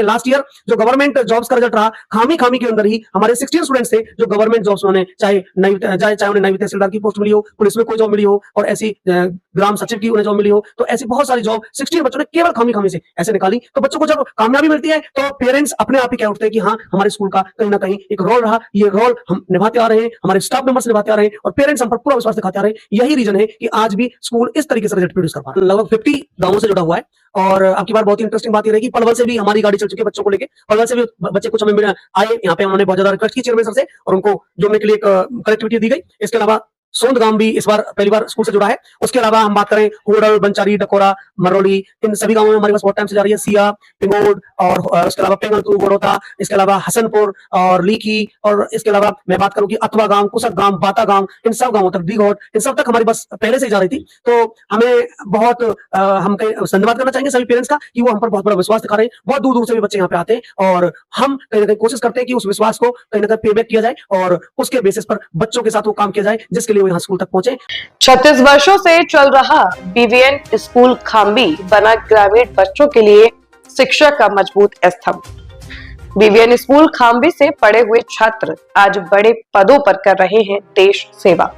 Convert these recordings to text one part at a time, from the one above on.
Last year जो government jobs का result रहा, खामी के अंदर ही हमारे 16 स्टूडेंट्स थे जो गवर्नमेंट जॉब्स उन्होंने चाहे उन्हें नई तहसीलदार की पोस्ट मिली हो, पुलिस में कोई जॉब मिली हो और ऐसी ग्राम सचिव की उन्हें जॉब मिली हो, तो ऐसी बहुत सारी जॉब 16 बच्चों ने केवल खामी से ऐसे निकाली। तो बच्चों को जब कामयाबी मिलती है तो पेरेंट्स अपने आप ही कह उठते हैं कि हाँ, हमारे स्कूल का कहीं ना कहीं एक रोल रहा, ये रोल हम निभाते आ रहे हैं, हमारे स्टाफ मेंबर्स निभाते आ रहे हैं और पेरेंट्स हम पर पूरा विश्वास दिखाते आ रहे हैं। यही रीजन है कि आज भी स्कूल इस तरीके से रिजल्ट प्रोड्यूस कर पा रहा है। लगभग 50 गांवों से जुड़ा हुआ है और आपकी बार बहुत ही इंटरेस्टिंग बात ये रहेगी, पलवल से भी हमारी गाड़ी चल चुकी है बच्चों को लेके। पलवल से भी बच्चे कुछ हमें आए यहाँ पे, उन्होंने बहुत ज्यादा रिक्वेस्ट की चेयरमैन सर से और उनको जोड़ने के लिए एक कनेक्टिविटी दी गई। इसके अलावा सोंदगाम भी इस बार पहली बार स्कूल से जुड़ा है। उसके अलावा हम बात करें होडल, बंचारी, डकोरा, मरोली, इन सभी गांवों में हमारे पास बहुत टाइम से जा रही है। सिया, पिंगोड और उसके अलावा पेंगलतू, गोड़ोता, इसके अलावा हसनपुर और लीकी, और इसके अलावा मैं बात करूं कि अथवा गांव, कुसक गांव, बाता गांव, इन सब गांवों तक, दीघोट, इन सब तक हमारी बस पहले से ही जा रही थी। तो हमें बहुत हम धन्यवाद करना चाहेंगे सभी पेरेंट्स का कि वो हम पर बहुत बड़ा विश्वास दिखा रहे हैं। बहुत दूर दूर से भी बच्चे यहाँ पे आते हैं और हम कहीं ना कहीं कोशिश करते हैं कि उस विश्वास को कहीं ना कहीं पे बैक किया जाए और उसके बेसिस पर बच्चों के साथ वो काम किया जाए जिसके लिए वो यहाँ स्कूल तक पहुंचे। 36 वर्षों से चल रहा बीवीएन स्कूल खाम्बी बना ग्रामीण बच्चों के लिए शिक्षा का मजबूत स्तंभ। बीवीएन स्कूल खाम्बी से पढ़े हुए छात्र आज बड़े पदों पर कर रहे हैं देश सेवा।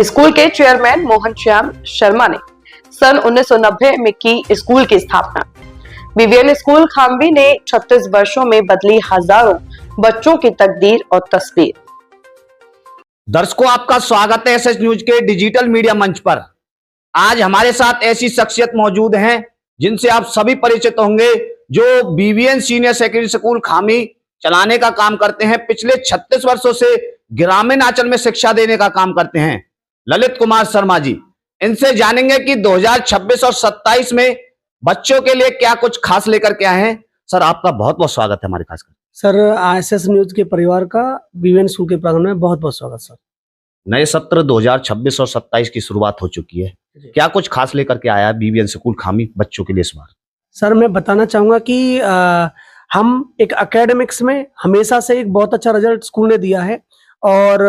स्कूल के चेयरमैन मोहन श्याम शर्मा ने सन 1990 में की स्कूल की स्थापना। बीवीएन स्कूल खाम्बी ने 36 वर्षों में बदली हजारों बच्चों की तकदीर और तस्वीर। दर्शकों, आपका स्वागत है एसएस न्यूज के डिजिटल मीडिया मंच पर। आज हमारे साथ ऐसी शख्सियत मौजूद हैं जिनसे आप सभी परिचित होंगे, जो बीवीएन सीनियर सेकेंडरी स्कूल खामी चलाने का काम करते हैं। पिछले 36 वर्षों से ग्रामीण अंचल में शिक्षा देने का काम करते हैं, ललित कुमार शर्मा जी। इनसे जानेंगे कि 2026 और 27 में बच्चों के लिए क्या कुछ खास लेकर के आए हैं। सर, आपका बहुत बहुत स्वागत है हमारे खास कर। सर, एसएस न्यूज के परिवार का बीवीएन स्कूल के प्रांगण में बहुत बहुत स्वागत सर। नए सत्र 2026 और 27 की शुरुआत हो चुकी है, क्या कुछ खास लेकर के आया है बीवीएन स्कूल खामी बच्चों के लिए इस बार? सर, मैं बताना चाहूंगा कि हम एक एकेडमिक्स में हमेशा से एक बहुत अच्छा रिजल्ट स्कूल ने दिया है और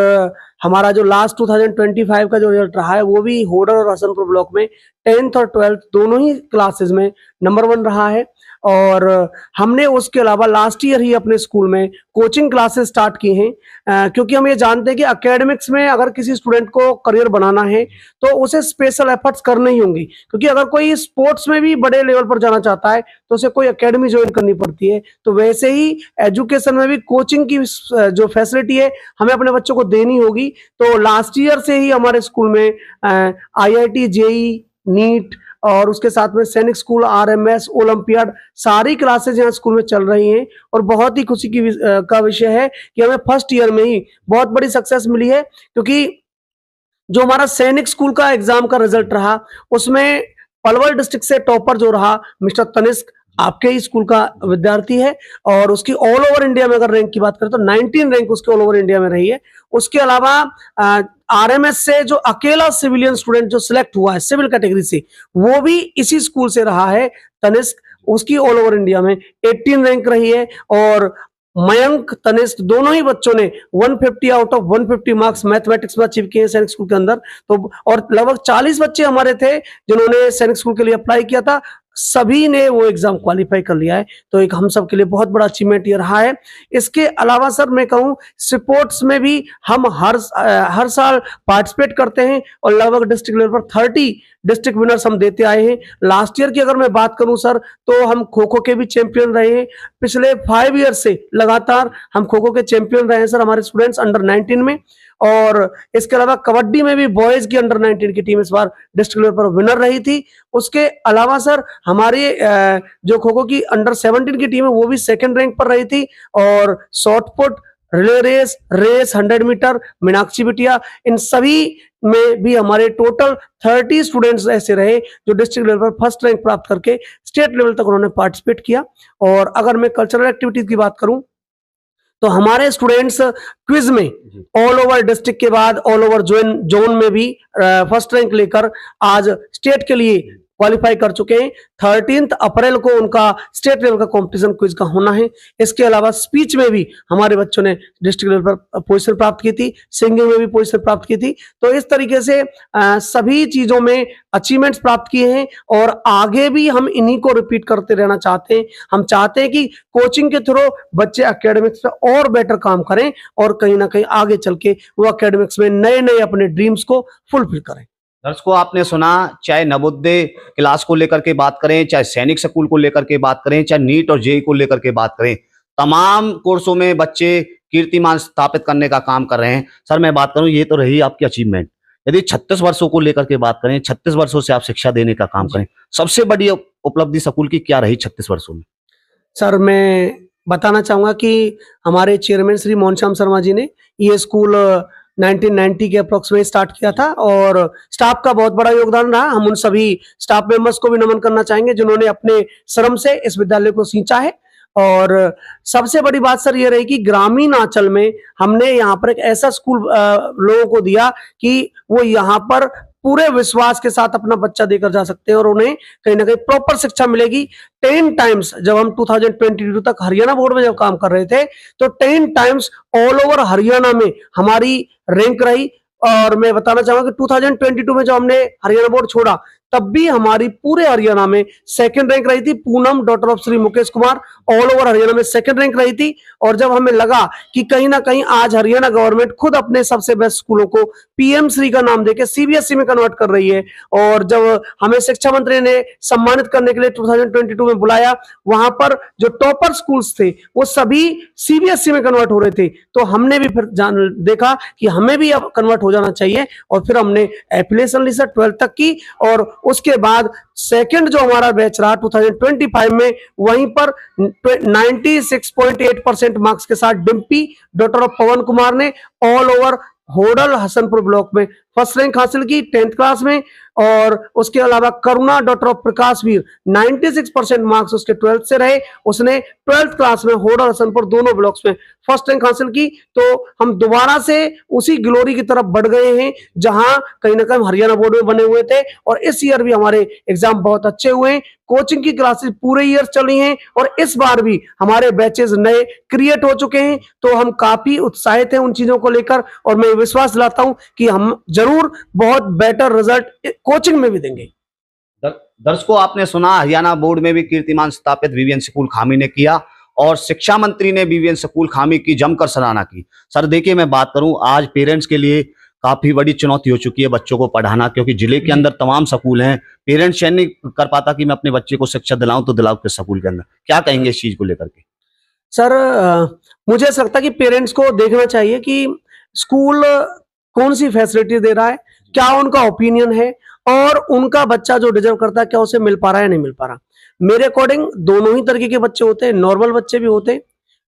हमारा जो लास्ट 2025 का जो रिजल्ट रहा है वो भी होडल और हसनपुर ब्लॉक में 10th और 12th दोनों ही क्लासेस में नंबर 1 रहा है। और हमने उसके अलावा लास्ट ईयर ही अपने स्कूल में कोचिंग क्लासेस स्टार्ट की हैं, क्योंकि हम ये जानते हैं कि एकेडमिक्स में अगर किसी स्टूडेंट को करियर बनाना है तो उसे स्पेशल एफर्ट्स करने ही होंगे, क्योंकि अगर कोई स्पोर्ट्स में भी बड़े लेवल पर जाना चाहता है तो उसे कोई एकेडमी ज्वाइन करनी पड़ती है। तो वैसे ही एजुकेशन में भी कोचिंग की जो फैसिलिटी है हमें अपने बच्चों को देनी होगी। तो लास्ट ईयर से ही हमारे स्कूल में IIT, JEE, नीट और उसके साथ में सैनिक स्कूल, RMS, ओलंपियाड सारी क्लासेज यहाँ स्कूल में चल रही हैं और बहुत ही खुशी का विषय है कि हमें फर्स्ट ईयर में ही बहुत बड़ी सक्सेस मिली है, क्योंकि जो हमारा सैनिक स्कूल का एग्जाम का रिजल्ट रहा उसमें पलवल डिस्ट्रिक्ट से टॉपर जो रहा मिस्टर तनिष्क, आपके ही स्कूल का विद्यार्थी है और उसकी ऑल ओवर इंडिया में अगर रैंक की बात करें तो 19 रैंक उसके ऑल ओवर इंडिया में रही है। उसके अलावा RMS से जो अकेला सिविलियन स्टूडेंट जो सिलेक्ट हुआ है सिविल कैटेगरी से, वो भी इसी स्कूल से रहा है तनिष्क, उसकी ऑल ओवर इंडिया में 18 रैंक रही है। और मयंक, तनिष्क दोनों ही बच्चों ने 150 आउट ऑफ 150 मार्क्स मैथमेटिक्स में अचीव किए सैनिक स्कूल के अंदर। तो और लगभग 40 बच्चे हमारे थे जिन्होंने सैनिक स्कूल के लिए अप्लाई किया था, सभी ने वो एग्जाम क्वालिफाई कर लिया है। तो एक हम सब के लिए बहुत बड़ा अचीवमेंट ये रहा है। इसके अलावा सर मैं कहूँ स्पोर्ट्स में भी हम हर साल पार्टिसिपेट करते हैं और लगभग डिस्ट्रिक्ट लेवल पर 30 डिस्ट्रिक्ट विनर्स हम देते आए हैं। लास्ट ईयर की अगर मैं बात करूं सर तो हम खो खो के भी चैंपियन रहे हैं। पिछले 5 ईयर से लगातार हम खो खो के चैंपियन रहे हैं सर, हमारे स्टूडेंट्स अंडर 19 में। और इसके अलावा कबड्डी में भी बॉयज की अंडर 19 की टीम इस बार डिस्ट्रिक्ट लेवल पर विनर रही थी। उसके अलावा सर हमारी जो खो खो की अंडर 17 की टीम है वो भी 2nd रैंक पर रही थी। और shot put, relay race, 100 metre, Meenakshi बिटिया, इन सभी में भी हमारे टोटल 30 स्टूडेंट्स ऐसे रहे जो डिस्ट्रिक्ट लेवल पर फर्स्ट रैंक प्राप्त करके स्टेट लेवल तक उन्होंने पार्टिसिपेट किया। और अगर मैं कल्चरल एक्टिविटीज की बात करूं तो हमारे स्टूडेंट्स क्विज में ऑल ओवर डिस्ट्रिक्ट के बाद ऑल ओवर जोन में भी फर्स्ट रैंक लेकर आज स्टेट के लिए क्वालिफाई कर चुके हैं। 13 अप्रैल को उनका स्टेट लेवल का कंपटीशन क्विज का होना है। इसके अलावा स्पीच में भी हमारे बच्चों ने डिस्ट्रिक्ट लेवल पर पोजीशन प्राप्त की थी, सिंगिंग में भी पोजीशन प्राप्त की थी। तो इस तरीके से सभी चीजों में अचीवमेंट्स प्राप्त किए हैं और आगे भी हम इन्हीं को रिपीट करते रहना चाहते हैं। हम चाहते हैं कि कोचिंग के थ्रू बच्चे एकेडमिक्स पे और बेटर काम करें और कहीं ना कहीं आगे चल के वो एकेडमिक्स में नए नए अपने ड्रीम्स को फुलफिल करें। दर्शकों, आपने सुना, चाहे नवोदय क्लास को लेकर के बात करें, चाहे सैनिक स्कूल को लेकर के बात करें, चाहे नीट और जेईई को लेकर के बात करें, तमाम कोर्सों में बच्चे कीर्तिमान स्थापित करने का काम कर रहे हैं। सर, मैं बात करूं, ये तो रही आपकी अचीवमेंट। यदि 36 वर्षों को लेकर के बात करें, 36 वर्षों से आप शिक्षा देने का काम करें, सबसे बड़ी उपलब्धि स्कूल की क्या रही 36 वर्षों में? सर, मैं बताना चाहूंगा कि हमारे चेयरमैन श्री मोहन श्याम शर्मा जी ने ये स्कूल 1990 के अप्रोक्स में स्टार्ट किया था और स्टाफ का बहुत बड़ा योगदान रहा। हम उन सभी स्टाफ मेंबर्स को भी नमन करना चाहेंगे जिन्होंने अपने श्रम से इस विद्यालय को सींचा है। और सबसे बड़ी बात सर ये रही कि ग्रामीण अंचल में हमने यहाँ पर एक ऐसा स्कूल लोगों को दिया कि वो यहाँ पर पूरे विश्वास के साथ अपना बच्चा देकर जा सकते हैं और उन्हें कहीं ना कहीं प्रॉपर शिक्षा मिलेगी। 10 टाइम्स जब हम 2022 तक हरियाणा बोर्ड में जब काम कर रहे थे तो 10 टाइम्स ऑल ओवर हरियाणा में हमारी रैंक रही। और मैं बताना चाहूंगा कि 2022 में जब हमने हरियाणा बोर्ड छोड़ा तब भी हमारी पूरे हरियाणा में सेकंड रैंक रही थी। Poonam daughter of Shri Mukesh Kumar all over Haryana में सेकंड रैंक रही थी। और जब हमें लगा कि कहीं ना कहीं आज हरियाणा गवर्नमेंट खुद अपने सबसे बेस्ट स्कूलों को पीएम श्री का नाम देके सीबीएसई में कन्वर्ट कर रही है और जब हमें शिक्षा मंत्री ने सम्मानित करने के लिए 2022 में बुलाया, वहां पर जो टॉपर स्कूल्स थे वो सभी सीबीएसई में कन्वर्ट हो रहे थे। तो हमने भी फिर देखा कि हमें भी अब कन्वर्ट हो जाना चाहिए और फिर हमने एप्लीकेशन ली सर 12th तक की। और उसके बाद सेकंड जो हमारा बैच रहा 2025 में, वहीं पर 96.8% मार्क्स के साथ डिम्पी डॉटर ऑफ पवन कुमार ने all over Hodal Hasanpur block में फर्स्ट रैंक हासिल की 10th क्लास में। और उसके अलावा Karuna daughter of Prakash Veer 96% marks उसके 12th से रहे, उसने 12th क्लास में होडल हसनपुर दोनों ब्लॉक्स में फर्स्ट रैंक हासिल की। तो हम दोबारा से उसी ग्लोरी की तरफ बढ़ गए हैं जहां कहीं ना कहीं हरियाणा बोर्ड में बने हुए थे। और इस ईयर भी हमारे एग्जाम बहुत अच्छे हुए हैं, कोचिंग की क्लासेस पूरे ईयर चल रही हैं और इस बार भी हमारे बैचेस नए क्रिएट हो चुके हैं। तो हम काफी उत्साहित हैं उन चीजों को लेकर और मैं विश्वास दिलाता हूं कि हम जरूर बहुत बेटर रिजल्ट कोचिंग में भी देंगे। दर्शकों, आपने सुना, हरियाणा बोर्ड में भी कीर्तिमान स्थापित बीवीएन स्कूल खामी ने किया और शिक्षा मंत्री ने बीवीएन स्कूल खामी की जमकर सराहना की। सर देखिए, मैं बात करूं, आज पेरेंट्स के लिए काफी बड़ी चुनौती हो चुकी है बच्चों को पढ़ाना, क्योंकि जिले के अंदर तमाम स्कूल हैं। पेरेंट्स चयन नहीं कर पाता कि मैं अपने बच्चे को शिक्षा दिलाऊं तो दिलाऊं किस स्कूल के अंदर। क्या कहेंगे इस चीज को लेकर के? सर मुझे ऐसा लगता है कि पेरेंट्स को देखना चाहिए कि स्कूल कौन सी फैसिलिटी दे रहा है, क्या उनका ओपिनियन है और उनका बच्चा जो डिजर्व करता है क्या उसे मिल पा रहा है या नहीं मिल पा रहा। मेरे अकॉर्डिंग दोनों ही तरीके के बच्चे होते हैं, नॉर्मल बच्चे भी होते हैं,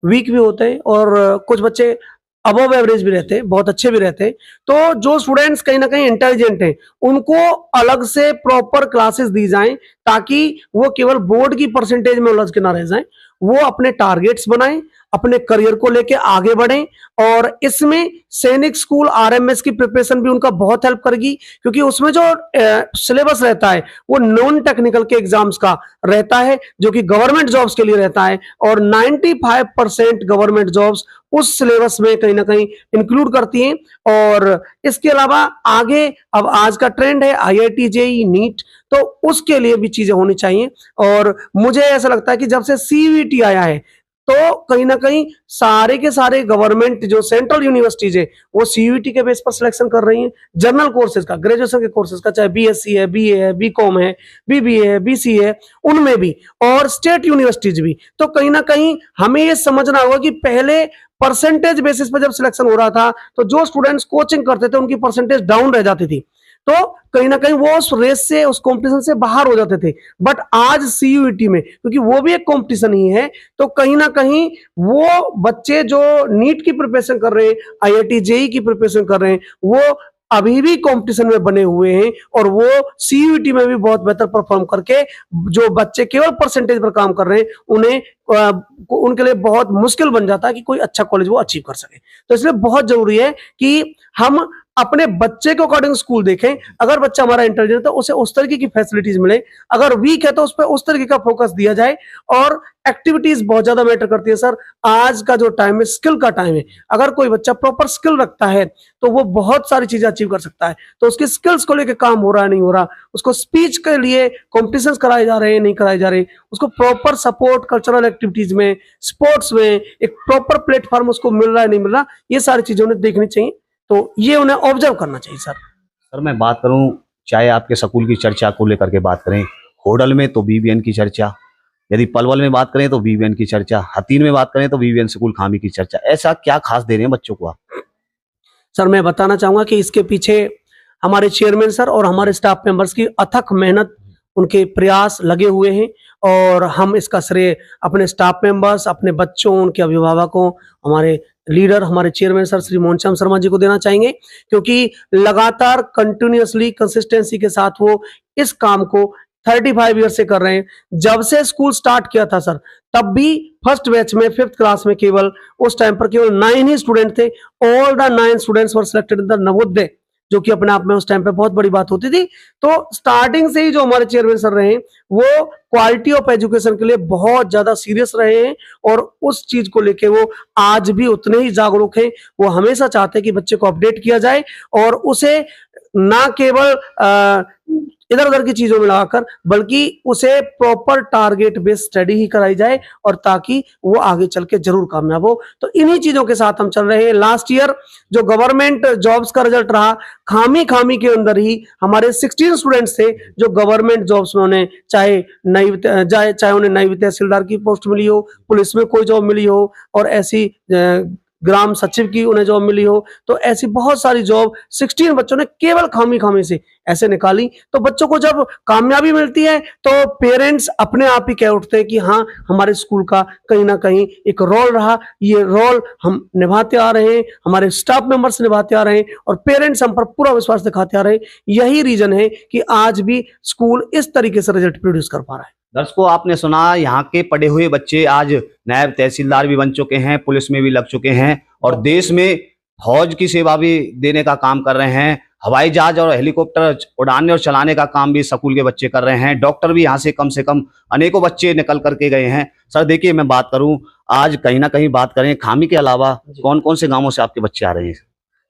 वीक भी होते हैं और कुछ बच्चे अबव एवरेज भी रहते हैं, बहुत अच्छे भी रहते हैं। तो जो स्टूडेंट्स कहीं ना कहीं इंटेलिजेंट हैं उनको अलग से प्रॉपर क्लासेस दी जाएं ताकि वो केवल बोर्ड की परसेंटेज में उलझ के ना रह जाएं, वो अपने टारगेट्स बनाएं, अपने करियर को लेके आगे बढ़ें। और इसमें सैनिक स्कूल आरएमएस की प्रिपरेशन भी उनका बहुत हेल्प करेगी क्योंकि उसमें जो सिलेबस रहता है वो नॉन टेक्निकल के एग्जाम्स का रहता है जो कि गवर्नमेंट जॉब्स के लिए रहता है और 95% गवर्नमेंट जॉब्स उस सिलेबस में कहीं ना कहीं इंक्लूड करती हैं। और इसके अलावा आगे अब आज का ट्रेंड है आईआईटी जेईई नीट, तो उसके लिए भी चीजें होनी चाहिए। और मुझे ऐसा लगता है कि जब से सीयूईटी आया है तो कहीं ना कहीं सारे के सारे गवर्नमेंट जो सेंट्रल यूनिवर्सिटीज है वो सीयूईटी के बेस पर सिलेक्शन कर रही हैं जनरल कोर्सेज का, ग्रेजुएशन के कोर्सेज का, चाहे बीएससी है, बीए है, बीकॉम है, बीबीए है, बीसी है, उनमें भी, और स्टेट यूनिवर्सिटीज भी। तो कहीं ना कहीं हमें ये समझना होगा कि पहले परसेंटेज बेसिस पर जब सिलेक्शन हो रहा था तो जो स्टूडेंट्स कोचिंग करते थे उनकी परसेंटेज डाउन रह जाती थी, तो कहीं ना कहीं वो उस रेस से, उस कंपटीशन से बाहर हो जाते थे। बट आज सीयूईटी में, क्योंकि वो भी एक कंपटीशन ही है, तो कहीं ना कहीं वो बच्चे जो नीट की प्रिपरेशन कर रहे हैं, आईआईटी जेईई की प्रिपरेशन कर रहे हैं, वो अभी भी कंपटीशन में बने हुए हैं और वो सीयूईटी में भी बहुत बेहतर परफॉर्म करके, जो बच्चे केवल परसेंटेज पर काम कर रहे हैं उन्हें उनके लिए बहुत मुश्किल बन जाता है कि कोई अच्छा कॉलेज वो अचीव कर सके। तो इसलिए बहुत जरूरी है कि हम अपने बच्चे के अकॉर्डिंग स्कूल देखें। अगर बच्चा हमारा इंटेलिजेंट है तो उसे उस तरीके की फैसिलिटीज मिले, अगर वीक है तो उस पर उस तरीके का फोकस दिया जाए। और एक्टिविटीज बहुत ज्यादा मैटर करती है सर। आज का जो टाइम है स्किल का टाइम है। अगर कोई बच्चा प्रॉपर स्किल रखता है तो वो बहुत सारी चीजें अचीव कर सकता है। तो उसकी स्किल्स को लेकर काम हो रहा है नहीं हो रहा, उसको स्पीच के लिए कॉम्पिटिशन्स कराए जा रहे हैं नहीं कराए जा रहे, उसको प्रॉपर सपोर्ट कल्चरल एक्टिविटीज में, स्पोर्ट्स में एक प्रॉपर प्लेटफॉर्म उसको मिल रहा है नहीं मिल रहा, ये सारी चीजें उन्हें देखनी चाहिए। तो ये उन्हें ऑब्जर्व करना चाहिए सर। सर मैं बात करूं, चाहे आपके स्कूल की चर्चा को लेकर के बात करें, होडल में तो बीबीएन की चर्चा, यदि पलवल में बात करें तो बीबीएन की चर्चा, हतीन में बात करें तो बीबीएन स्कूल खामी की चर्चा, ऐसा क्या खास दे रहे हैं बच्चों को आप? सर मैं बताना चाहूंगा कि इसके पीछे हमारे चेयरमैन सर और हमारे स्टाफ मेंबर्स की अथक मेहनत, उनके प्रयास लगे हुए हैं। और हम इसका श्रेय अपने स्टाफ मेंबर्स, अपने बच्चों, उनके अभिभावकों, हमारे लीडर, हमारे चेयरमैन सर श्री मोहनश्याम शर्मा जी को देना चाहेंगे, क्योंकि लगातार कंटिन्यूअसली कंसिस्टेंसी के साथ वो इस काम को 35 ईयर से कर रहे हैं। जब से स्कूल स्टार्ट किया था सर, तब भी फर्स्ट बैच में 5th क्लास में केवल उस टाइम पर केवल 9 ही स्टूडेंट थे। All the 9 students were selected in the Navodaya, जो कि अपने आप में उस टाइम पे बहुत बड़ी बात होती थी। तो स्टार्टिंग से ही जो हमारे चेयरमैन सर रहे हैं वो क्वालिटी ऑफ एजुकेशन के लिए बहुत ज्यादा सीरियस रहे हैं और उस चीज को लेके वो आज भी उतने ही जागरूक हैं। वो हमेशा चाहते हैं कि बच्चे को अपडेट किया जाए और उसे ना केवल इधर उधर की चीजों में लगाकर, बल्कि उसे प्रॉपर टारगेट बेस्ड स्टडी ही कराई जाए, और ताकि वो आगे चल के जरूर कामयाब हो। तो इन्हीं चीजों के साथ हम चल रहे हैं। लास्ट ईयर जो गवर्नमेंट जॉब्स का रिजल्ट रहा, खामी के अंदर ही हमारे 16 स्टूडेंट्स थे जो गवर्नमेंट जॉब्स में उन्हें चाहे उन्हें नायब तहसीलदार की पोस्ट मिली हो, पुलिस में कोई जॉब मिली हो, और ऐसी ग्राम सचिव की उन्हें जॉब मिली हो, तो ऐसी बहुत सारी जॉब 16 बच्चों ने केवल खामी से ऐसे निकाली। तो बच्चों को जब कामयाबी मिलती है तो पेरेंट्स अपने आप ही कह उठते हैं कि हाँ, हमारे स्कूल का कहीं ना कहीं एक रोल रहा, ये रोल हम निभाते आ रहे हैं, हमारे स्टाफ मेंबर्स निभाते आ रहे हैं, और पेरेंट्स हम पर पूरा विश्वास दिखाते आ रहे हैं। यही रीजन है कि आज भी स्कूल इस तरीके से रिजल्ट प्रोड्यूस कर पा रहा है। दर्शकों, आपने सुना, यहाँ के पढ़े हुए बच्चे आज नायब तहसीलदार भी बन चुके हैं, पुलिस में भी लग चुके हैं, और देश में फौज की सेवा भी देने का काम कर रहे हैं। हवाई जहाज और हेलीकॉप्टर उड़ाने और चलाने का काम भी स्कूल के बच्चे कर रहे हैं। डॉक्टर भी यहाँ से कम अनेकों बच्चे निकल करके गए हैं। सर देखिए, मैं बात करूं, आज कहीं ना कहीं बात करें खामी के अलावा कौन कौन से गांवों से आपके बच्चे आ रहे हैं?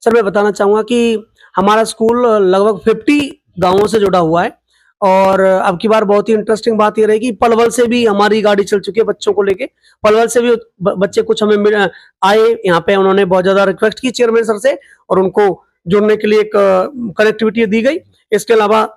सर मैं बताना चाहूंगा कि हमारा स्कूल लगभग 50 गांवों से जुड़ा हुआ है, और अब की बार बहुत ही इंटरेस्टिंग बात ये रहेगी, पलवल से भी हमारी गाड़ी चल चुकी है बच्चों को लेके। पलवल से भी बच्चे कुछ हमें आए यहाँ पे, उन्होंने बहुत ज्यादा रिक्वेस्ट की चेयरमैन सर से, और उनको जुड़ने के लिए एक कनेक्टिविटी दी गई। इसके अलावा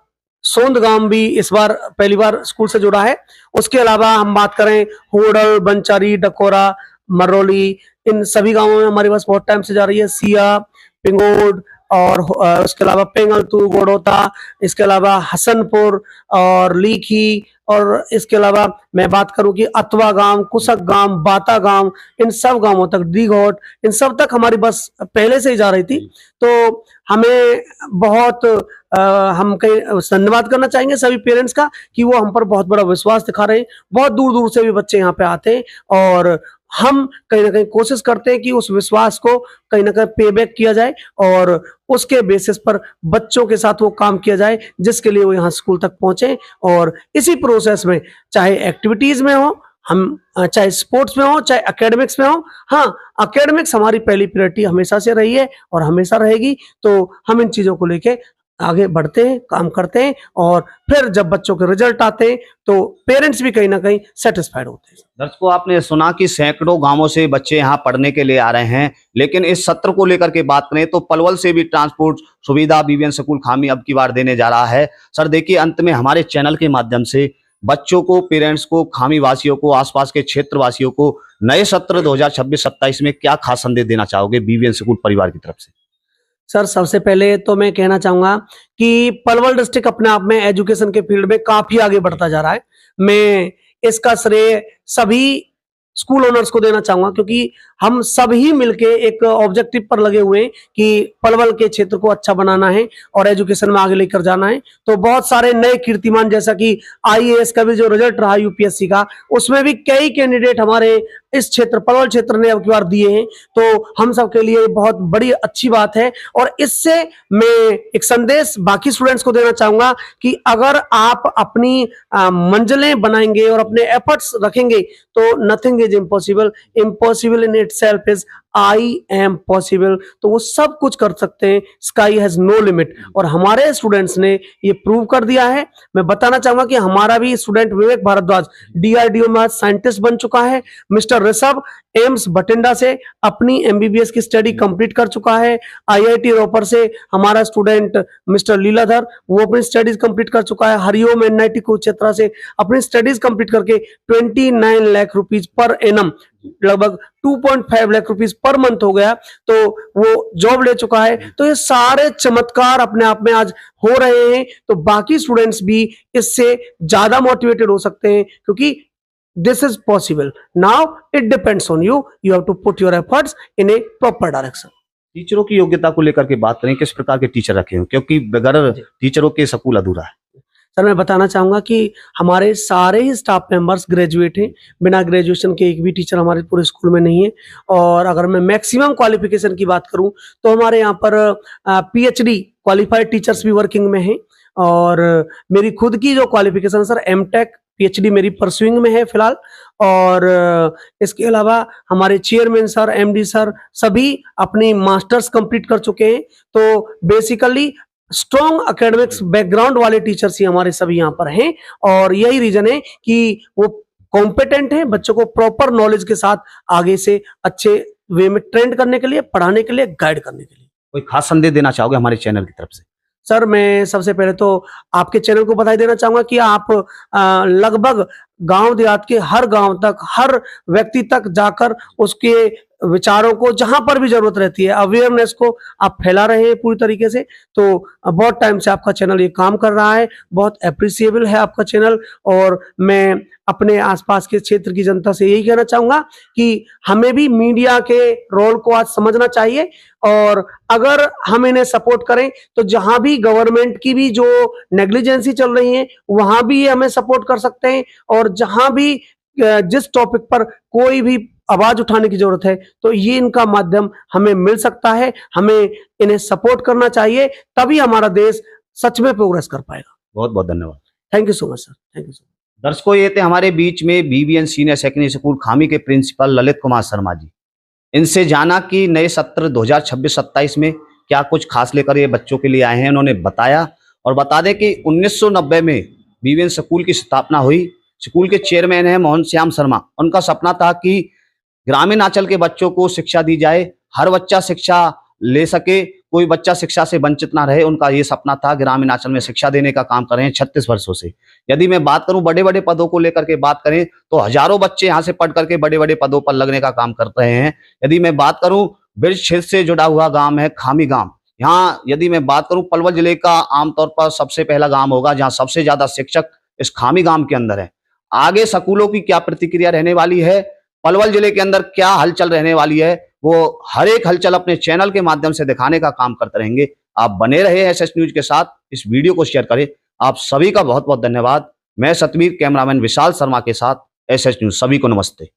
सोंद गांव भी इस बार पहली बार स्कूल से जुड़ा है। उसके अलावा हम बात करें होडल, बंचारी, डकोरा, मरौली, इन सभी गांवों में हमारी बस बहुत टाइम से जा रही है। सिया, पिंगोड, और उसके अलावा पेंगलतू, गोड़ोता, इसके अलावा हसनपुर और लीखी, और इसके अलावा मैं बात करूं कि अतवा गांव, कुसक गांव, बाता गांव, इन सब गांवों तक, दीघोट, इन सब तक हमारी बस पहले से ही जा रही थी। तो हमें बहुत हम कहीं धन्यवाद करना चाहेंगे सभी पेरेंट्स का कि वो हम पर बहुत बड़ा विश्वास दिखा रहे हैं। बहुत दूर दूर से भी बच्चे यहाँ पे आते हैं, और हम कहीं ना कहीं कोशिश करते हैं कि उस विश्वास को कहीं ना कहीं पे बैक किया जाए, और उसके बेसिस पर बच्चों के साथ वो काम किया जाए जिसके लिए वो यहाँ स्कूल तक पहुंचे। और इसी प्रोसेस में, चाहे एक्टिविटीज में हो, हम चाहे स्पोर्ट्स में हो, चाहे एकेडमिक्स में हो, हाँ, एकेडमिक्स हमारी पहली प्रायोरिटी हमेशा से रही है और हमेशा रहेगी। तो हम इन चीजों को लेके आगे बढ़ते हैं, काम करते हैं, और फिर जब बच्चों के रिजल्ट आते हैं तो पेरेंट्स भी कहीं ना कहीं सेटिस्फाइड होते हैं। दर्शकों, आपने सुना कि सैकड़ों गांवों से बच्चे यहाँ पढ़ने के लिए आ रहे हैं, लेकिन इस सत्र को लेकर के बात करें तो पलवल से भी ट्रांसपोर्ट सुविधा बीबीएन स्कूल खामी अब की बार देने जा रहा है। सर देखिए, अंत में हमारे चैनल के माध्यम से बच्चों को, पेरेंट्स को, खामी वासियों को, आसपास के क्षेत्र वासियों को नए सत्र 2026-27 में क्या खास संदेश देना चाहोगे बीबीएन स्कूल परिवार की तरफ से? सर सबसे पहले तो मैं कहना चाहूंगा कि पलवल डिस्ट्रिक्ट अपने आप में एजुकेशन के फील्ड में काफी आगे बढ़ता जा रहा है। मैं इसका श्रेय सभी स्कूल ओनर्स को देना चाहूंगा, क्योंकि हम सभी मिलके एक ऑब्जेक्टिव पर लगे हुए हैं कि पलवल के क्षेत्र को अच्छा बनाना है और एजुकेशन में आगे लेकर जाना है। तो बहुत सारे नए कीर्तिमान, जैसा कि आईएएस का भी जो रिजल्ट रहा यूपीएससी का, उसमें भी कई कैंडिडेट हमारे इस क्षेत्र पलवल क्षेत्र ने अब की बार दिए हैं, तो हम सबके लिए बहुत बड़ी अच्छी बात है। और इससे मैं एक संदेश बाकी स्टूडेंट्स को देना चाहूंगा कि अगर आप अपनी मंजिलें बनाएंगे और अपने एफर्ट्स रखेंगे तो nothing is impossible, impossible in itself is I am possible. तो वो सब कुछ कर सकते हैं, स्काई हैज नो लिमिट। और हमारे स्टूडेंट्स ने ये प्रूव कर दिया है। मैं बताना चाहूंगा कि हमारा भी स्टूडेंट विवेक भारद्वाज डीआरडीओ में साइंटिस्ट बन चुका है। मिस्टर ऋषभ एम्स बठिंडा से अपनी एमबीबीएस की स्टडी कंप्लीट कर चुका है। आईआईटी रोपर से हमारा स्टूडेंट मिस्टर लीलाधर वो अपनी स्टडीज कंप्लीट कर चुका है। हरिओम एनआईटी कुरुक्षेत्र से अपनी स्टडीज कंप्लीट करके 29 लाख रुपीज पर एनम, लगभग 2.5 लाख रुपीस पर मंथ हो गया, तो वो जॉब ले चुका है। तो ये सारे चमत्कार अपने आप में आज हो रहे हैं। तो बाकी स्टूडेंट्स भी इससे ज्यादा मोटिवेटेड हो सकते हैं, क्योंकि this is possible. Now it depends on you, you have to put your efforts in a proper direction. टीचरों की योग्यता को लेकर के बात करें, किस प्रकार के टीचर रखे हो, क्योंकि बगैर टीचरों के स्कूल अधूरा है। सर मैं बताना चाहूंगा कि हमारे सारे ही स्टाफ मेंबर्स ग्रेजुएट हैं, बिना ग्रेजुएशन के एक भी टीचर हमारे पूरे स्कूल में नहीं है। और अगर मैं मैक्सिमम क्वालिफिकेशन की बात करूं तो हमारे यहाँ पर पीएचडी क्वालिफाइड टीचर्स भी वर्किंग में हैं। और मेरी खुद की जो क्वालिफिकेशन सर एमटेक पीएचडी मेरी परस्यूइंग में है फिलहाल। और इसके अलावा हमारे चेयरमैन सर, एमडी सर सभी अपनी मास्टर्स कंप्लीट कर चुके हैं। तो बेसिकली स्ट्रॉन्ग एकेडमिक्स बैकग्राउंड वाले टीचर्स ही हमारे सभी यहाँ पर हैं। और यही रीजन है कि वो कॉम्पिटेंट हैं, बच्चों को प्रॉपर नॉलेज के साथ आगे से अच्छे वे में ट्रेंड करने के लिए, पढ़ाने के लिए, गाइड करने के लिए। कोई खास संदेश देना चाहोगे हमारे चैनल की तरफ से? सर मैं सबसे पहले तो आपके चैनल को बधाई देना चाहूंगा कि आप लगभग गांव देहात के हर गांव तक, हर व्यक्ति तक जाकर उसके विचारों को जहां पर भी जरूरत रहती है, अवेयरनेस को आप फैला रहे हैं पूरी तरीके से। तो बहुत टाइम से आपका चैनल ये काम कर रहा है, बहुत अप्रिसिएबल है आपका चैनल। और मैं अपने आसपास के क्षेत्र की जनता से यही कहना चाहूंगा कि हमें भी मीडिया के रोल को आज समझना चाहिए। और अगर हम इन्हें सपोर्ट करें तो जहां भी गवर्नमेंट की भी जो नेग्लिजेंसी चल रही है वहां भी ये हमें सपोर्ट कर सकते हैं। और जहां भी जिस टॉपिक पर कोई भी आवाज उठाने की जरूरत है तो ये इनका माध्यम हमें मिल सकता है। हमें इन्हें सपोर्ट करना चाहिए, तभी हमारा देश सच में प्रोग्रेस कर पाएगा। बहुत बहुत धन्यवाद। Thank you so much sir, thank you so much. दर्शकों, ये थे हमारे बीच में बीवीएन सीनियर सेकेंडरी स्कूल खामी के प्रिंसिपल ललित कुमार शर्मा जी। इनसे जाना कि नए सत्र 2026-27 में क्या कुछ खास लेकर ये बच्चों के लिए आए हैं। उन्होंने बताया और बता दें कि 1990 में बीवीएन स्कूल की स्थापना हुई। स्कूल के चेयरमैन हैं मोहन श्याम शर्मा। उनका सपना था कि ग्रामीण अंचल के बच्चों को शिक्षा दी जाए, हर बच्चा शिक्षा ले सके, कोई बच्चा शिक्षा से वंचित ना रहे। उनका ये सपना था। ग्रामीण अंचल में शिक्षा देने का काम कर रहे हैं 36 वर्षों से। यदि मैं बात करूं बड़े बड़े पदों को लेकर के बात करें तो हजारों बच्चे यहाँ से पढ़ करके बड़े बड़े पदों पर लगने का काम कर रहे हैं। यदि मैं बात करूं ब्रिज क्षेत्र से जुड़ा हुआ गांव है खामी गांव। यहाँ यदि मैं बात करूं पलवल जिले का आमतौर पर सबसे पहला गांव होगा जहाँ सबसे ज्यादा शिक्षक इस खामी गांव के अंदर है। आगे स्कूलों की क्या प्रतिक्रिया रहने वाली है, पलवल जिले के अंदर क्या हलचल रहने वाली है, वो हर एक हलचल अपने चैनल के माध्यम से दिखाने का काम करते रहेंगे। आप बने रहे एसएस न्यूज के साथ, इस वीडियो को शेयर करें। आप सभी का बहुत बहुत धन्यवाद। मैं सतवीर, कैमरामैन विशाल शर्मा के साथ एसएस न्यूज। सभी को नमस्ते।